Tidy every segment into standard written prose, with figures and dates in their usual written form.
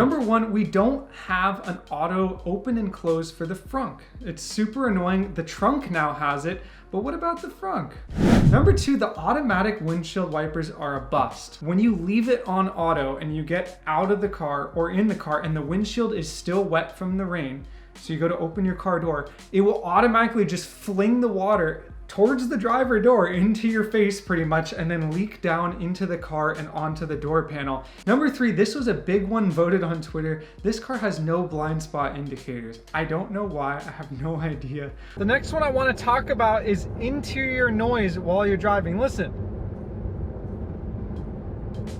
Number one, we don't have an auto open and close for the frunk. It's super annoying. The trunk now has it, but what about the frunk? Number two, the automatic windshield wipers are a bust. When you leave it on auto and you get out of the car or in the car and the windshield is still wet from the rain, so you go to open your car door, it will automatically just fling the water towards the driver door into your face pretty much, and then leak down into the car and onto the door panel. Number three, this was a big one voted on Twitter. This car has no blind spot indicators. I don't know why, I have no idea. The next one I want to talk about is interior noise while you're driving. Listen.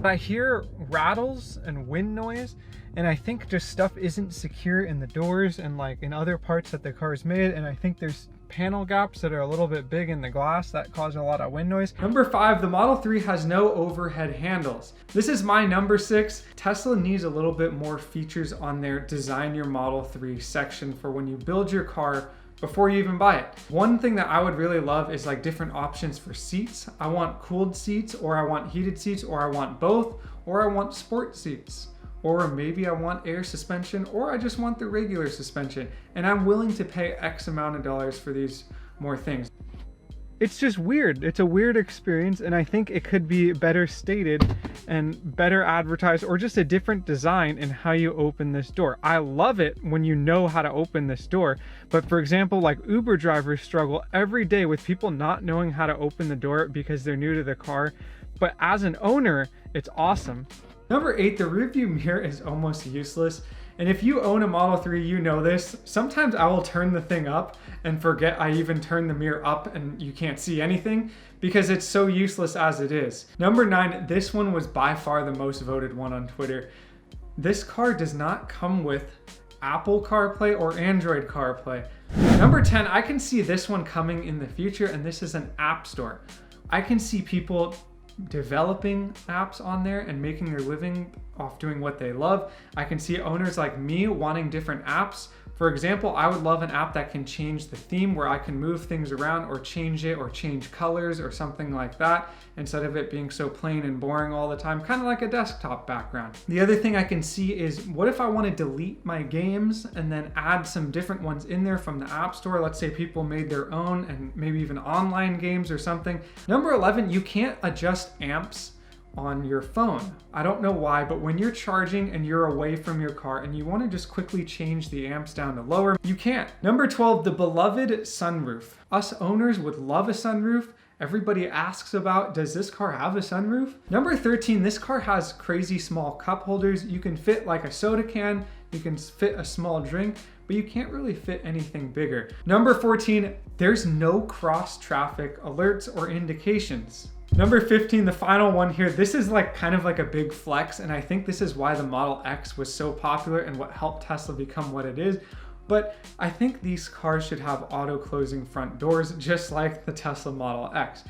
I hear rattles and wind noise, and I think just stuff isn't secure in the doors and like in other parts that the car is made, and I think there's panel gaps that are a little bit big in the glass that cause a lot of wind noise. Number five, the Model 3 has no overhead handles. This is my number six. Tesla needs a little bit more features on their design your Model 3 section for when you build your car before you even buy it. One thing that I would really love is like different options for seats. I want cooled seats, or I want heated seats, or I want both, or I want sport seats. Or maybe I want air suspension, or I just want the regular suspension. And I'm willing to pay X amount of dollars for these more things. It's just weird. It's a weird experience, and I think it could be better stated and better advertised, or just a different design in how you open this door. I love it when you know how to open this door, but for example, like Uber drivers struggle every day with people not knowing how to open the door because they're new to the car. But as an owner, it's awesome. Number eight, the rearview mirror is almost useless. And if you own a Model 3, you know this. Sometimes I will turn the thing up and forget I even turned the mirror up and you can't see anything because it's so useless as it is. Number nine, this one was by far the most voted one on Twitter. This car does not come with Apple CarPlay or Android CarPlay. Number 10, I can see this one coming in the future, and this is an app store. I can see people developing apps on there and making their living off doing what they love. I can see owners like me wanting different apps. For example, I would love an app that can change the theme, where I can move things around or change it or change colors or something like that, instead of it being so plain and boring all the time, kind of like a desktop background. The other thing I can see is, what if I want to delete my games and then add some different ones in there from the App Store? Let's say people made their own, and maybe even online games or something. Number 11, you can't adjust amps on your phone. I don't know why, but when you're charging and you're away from your car and you want to just quickly change the amps down to lower, you can't. Number 12, the beloved sunroof. Us owners would love a sunroof. Everybody asks about, does this car have a sunroof? Number 13, this car has crazy small cup holders. You can fit like a soda can, you can fit a small drink, but you can't really fit anything bigger. Number 14, there's no cross traffic alerts or indications. Number 15, the final one here, this is like kind of like a big flex, and I think this is why the Model X was so popular and what helped Tesla become what it is. But I think these cars should have auto closing front doors, just like the Tesla Model X.